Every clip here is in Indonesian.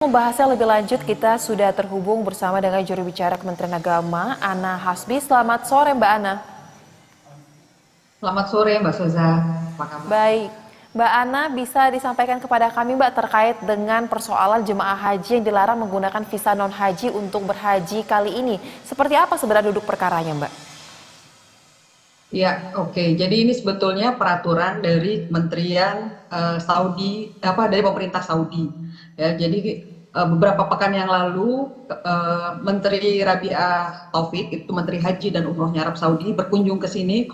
Membahasnya lebih lanjut, kita sudah terhubung bersama dengan juru bicara Kementerian Agama, Ana Hasbi. Selamat sore, Mbak Ana. Selamat sore Mbak Soza, apa kabar? Baik, Mbak Ana bisa disampaikan kepada kami, Mbak, terkait dengan persoalan jemaah haji yang dilarang menggunakan visa non-haji untuk berhaji kali ini. Seperti apa sebenarnya duduk perkaranya, Mbak? Ya, oke. Jadi ini sebetulnya peraturan dari Kementerian Saudi, dari pemerintah Saudi. Ya, jadi beberapa pekan yang lalu Menteri Rabi'ah Taufik, itu Menteri Haji dan Umrohnya Arab Saudi, berkunjung ke sini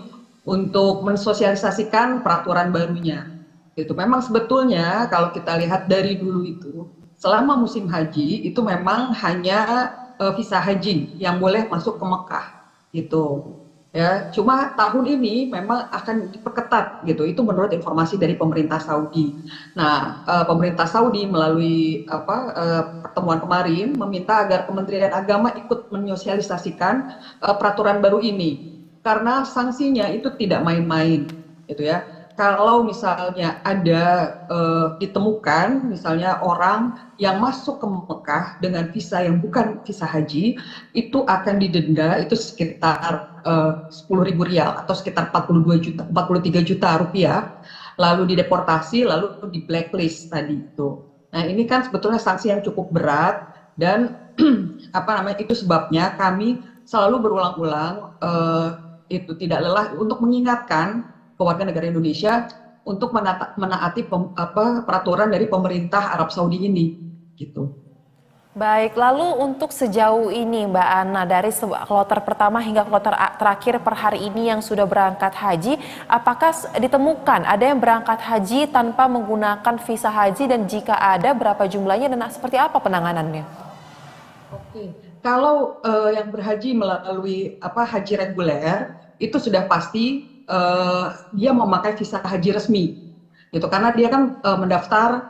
untuk mensosialisasikan peraturan barunya. Itu memang sebetulnya kalau kita lihat dari dulu itu, selama musim haji itu memang hanya visa haji yang boleh masuk ke Mekah, gitu. Ya, cuma tahun ini memang akan diperketat gitu. Itu menurut informasi dari pemerintah Saudi. Nah, pemerintah Saudi melalui pertemuan kemarin meminta agar Kementerian Agama ikut menyosialisasikan peraturan baru ini karena sanksinya itu tidak main-main, gitu ya. Kalau misalnya ada ditemukan misalnya orang yang masuk ke Mekah dengan visa yang bukan visa haji, itu akan didenda itu sekitar 10.000 rial atau sekitar 42 juta, 43 juta rupiah, lalu dideportasi, lalu di blacklist tadi itu. Nah, ini kan sebetulnya sanksi yang cukup berat dan itu sebabnya kami selalu berulang-ulang itu tidak lelah untuk mengingatkan ke warga negara Indonesia untuk menaati peraturan dari pemerintah Arab Saudi ini, gitu. Baik, lalu untuk sejauh ini Mbak Ana, dari kloter pertama hingga kloter terakhir per hari ini yang sudah berangkat haji, apakah ditemukan ada yang berangkat haji tanpa menggunakan visa haji, dan jika ada berapa jumlahnya dan seperti apa penanganannya? Oke, kalau yang berhaji melalui haji reguler itu sudah pasti dia memakai visa haji resmi, gitu. Karena dia kan mendaftar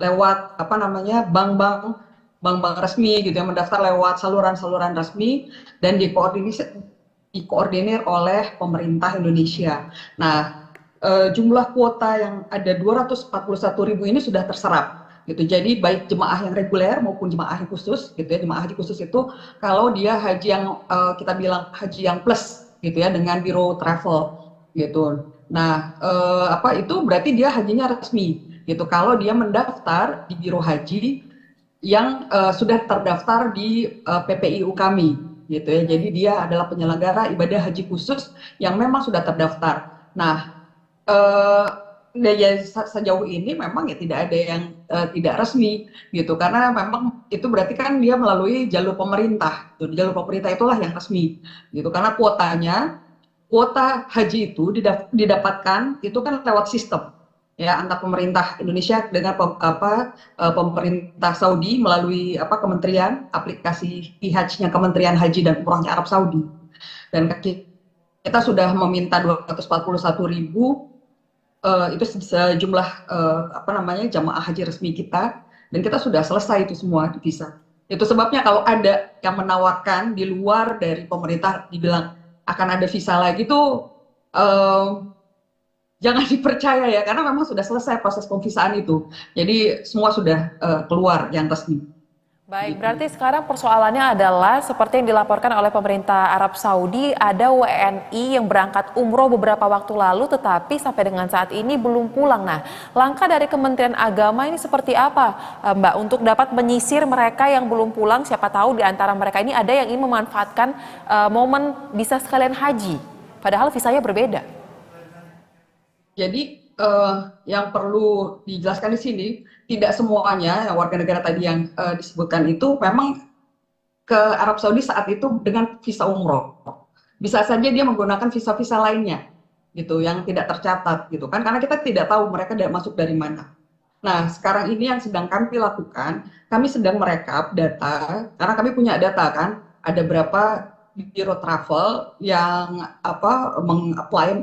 lewat bank-bank resmi, gitu ya, mendaftar lewat saluran-saluran resmi dan dikoordinir oleh pemerintah Indonesia. Nah, jumlah kuota yang ada 241.000 ini sudah terserap, gitu. Jadi baik jemaah yang reguler maupun jemaah yang khusus, gitu ya. Jemaah haji khusus itu kalau dia haji yang kita bilang haji yang plus, gitu ya, dengan biro travel, gitu. Nah, itu berarti dia hajinya resmi, gitu. Kalau dia mendaftar di biro haji yang sudah terdaftar di PPIU kami, gitu ya. Jadi dia adalah penyelenggara ibadah haji khusus yang memang sudah terdaftar. Nah, ya sejauh ini memang ya tidak ada yang tidak resmi, gitu, karena memang itu berarti kan dia melalui jalur pemerintah, gitu. Jalur pemerintah itulah yang resmi, gitu, karena kuota haji itu didapatkan itu kan lewat sistem, ya, antar pemerintah Indonesia dengan pemerintah Saudi melalui kementerian aplikasi e-hajnya Kementerian Haji dan Umrohnya Arab Saudi. Dan kita sudah meminta 241.000 itu sejumlah jamaah haji resmi kita, dan kita sudah selesai itu semua di visa. Itu sebabnya kalau ada yang menawarkan di luar dari pemerintah dibilang akan ada visa lagi tuh jangan dipercaya ya, karena memang sudah selesai proses pemvisaan itu. Jadi semua sudah keluar yang resmi. Baik, Gitu. berarti sekarang persoalannya adalah seperti yang dilaporkan oleh pemerintah Arab Saudi, ada WNI yang berangkat umroh beberapa waktu lalu tetapi sampai dengan saat ini belum pulang. Nah, langkah dari Kementerian Agama ini seperti apa, Mbak, untuk dapat menyisir mereka yang belum pulang? Siapa tahu di antara mereka ini ada yang ingin memanfaatkan momen bisa sekalian haji, padahal visanya berbeda. Jadi yang perlu dijelaskan di sini, tidak semuanya warga negara tadi yang disebutkan itu memang ke Arab Saudi saat itu dengan visa umroh. Bisa saja dia menggunakan visa-visa lainnya, gitu, yang tidak tercatat, gitu kan, karena kita tidak tahu mereka masuk dari mana. Nah, sekarang ini yang sedang kami lakukan, kami sedang merekap data, karena kami punya data kan, ada berapa biro travel yang mengapply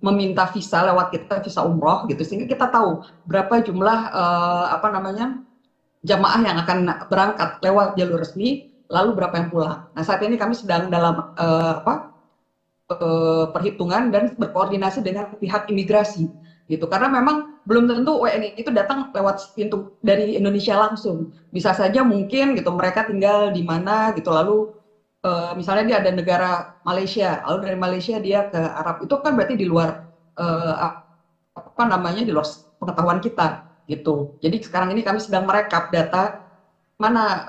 meminta visa lewat kita, visa umroh, gitu, sehingga kita tahu berapa jumlah jamaah yang akan berangkat lewat jalur resmi, lalu berapa yang pulang. Nah, saat ini kami sedang dalam perhitungan dan berkoordinasi dengan pihak imigrasi, gitu. Karena memang belum tentu WNI itu datang lewat pintu dari Indonesia langsung. Bisa saja mungkin gitu mereka tinggal di mana gitu, lalu misalnya dia ada negara Malaysia, lalu dari Malaysia dia ke Arab, itu kan berarti di luar apa namanya, di luar pengetahuan kita gitu. Jadi sekarang ini kami sedang merekap data mana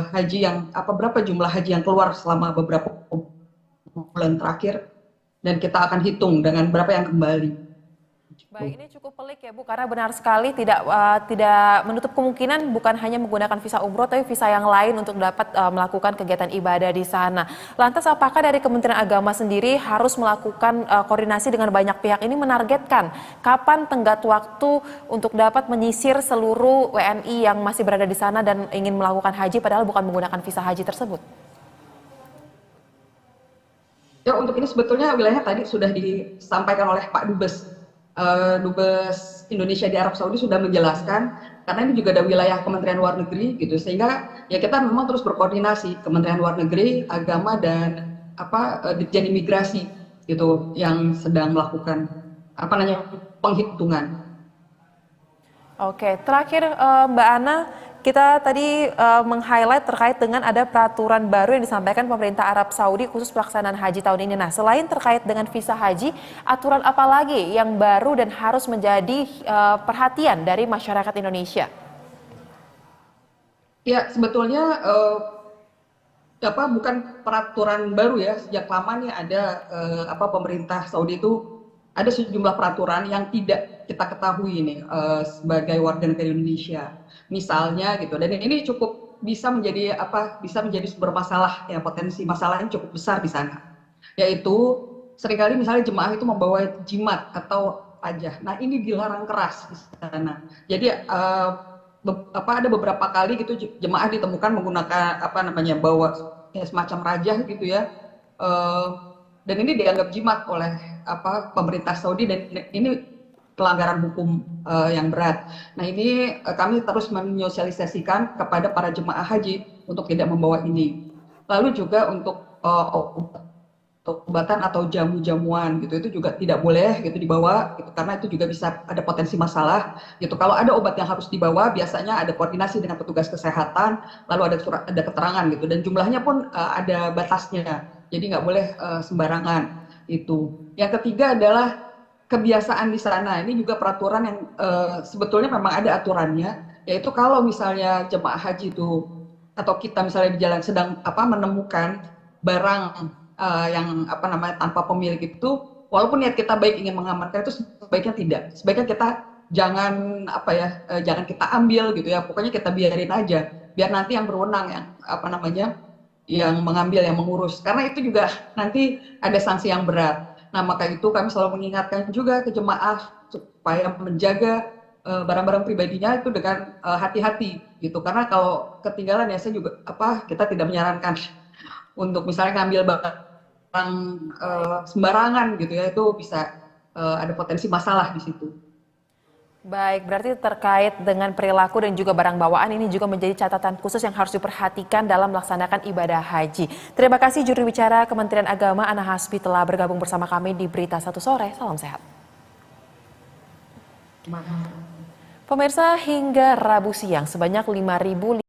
haji yang berapa jumlah haji yang keluar selama beberapa bulan terakhir, dan kita akan hitung dengan berapa yang kembali. Baik, ini cukup pelik ya Bu, karena benar sekali tidak menutup kemungkinan bukan hanya menggunakan visa umroh, tapi visa yang lain untuk dapat melakukan kegiatan ibadah di sana. Lantas apakah dari Kementerian Agama sendiri harus melakukan koordinasi dengan banyak pihak ini, menargetkan kapan tenggat waktu untuk dapat menyisir seluruh WNI yang masih berada di sana dan ingin melakukan haji padahal bukan menggunakan visa haji tersebut? Ya, untuk ini sebetulnya wilayah tadi sudah disampaikan oleh Pak Dubes. Dubes Indonesia di Arab Saudi sudah menjelaskan, karena ini juga ada wilayah Kementerian Luar Negeri gitu, sehingga ya kita memang terus berkoordinasi Kementerian Luar Negeri, Agama, dan Ditjen Imigrasi gitu yang sedang melakukan penghitungan. Oke, terakhir Mbak Ana, kita tadi meng-highlight terkait dengan ada peraturan baru yang disampaikan pemerintah Arab Saudi khusus pelaksanaan haji tahun ini. Nah, selain terkait dengan visa haji, aturan apa lagi yang baru dan harus menjadi perhatian dari masyarakat Indonesia? Ya, sebetulnya bukan peraturan baru ya, sejak lama nih ada pemerintah Saudi itu ada sejumlah peraturan yang tidak kita ketahui nih sebagai warga negara Indonesia. Misalnya gitu, dan ini cukup bisa menjadi sumber masalah ya, potensi masalahnya cukup besar di sana. Yaitu seringkali misalnya jemaah itu membawa jimat atau pajah. Nah, ini dilarang keras di sana. Jadi ada beberapa kali gitu jemaah ditemukan menggunakan bawa ya, semacam rajah gitu ya. Dan ini dianggap jimat oleh pemerintah Saudi, dan ini pelanggaran hukum yang berat. Nah, ini kami terus menyosialisasikan kepada para jemaah haji untuk tidak membawa ini. Lalu juga untuk obatan atau jamu-jamuan gitu, itu juga tidak boleh gitu dibawa gitu, karena itu juga bisa ada potensi masalah gitu. Kalau ada obat yang harus dibawa, biasanya ada koordinasi dengan petugas kesehatan, lalu ada keterangan gitu, dan jumlahnya pun ada batasnya. Jadi nggak boleh sembarangan itu. Yang ketiga adalah kebiasaan di sana. Ini juga peraturan yang sebetulnya memang ada aturannya, yaitu kalau misalnya jemaah haji itu atau kita misalnya di jalan sedang menemukan barang yang tanpa pemilik itu, walaupun niat kita baik ingin mengamankan, itu sebaiknya tidak. Sebaiknya kita jangan jangan kita ambil gitu ya. Pokoknya kita biarin aja, biar nanti yang berwenang yang mengambil, yang mengurus, karena itu juga nanti ada sanksi yang berat. Nah, maka itu kami selalu mengingatkan juga ke jemaah supaya menjaga barang-barang pribadinya itu dengan hati-hati gitu. Karena kalau ketinggalan ya, saya juga kita tidak menyarankan untuk misalnya ngambil barang sembarangan gitu ya, itu bisa ada potensi masalah di situ. Baik, berarti terkait dengan perilaku dan juga barang bawaan ini juga menjadi catatan khusus yang harus diperhatikan dalam melaksanakan ibadah haji. Terima kasih juru bicara Kementerian Agama Ana Hasbi telah bergabung bersama kami di Berita Satu Sore. Salam sehat. Pemirsa, hingga Rabu siang sebanyak 5.000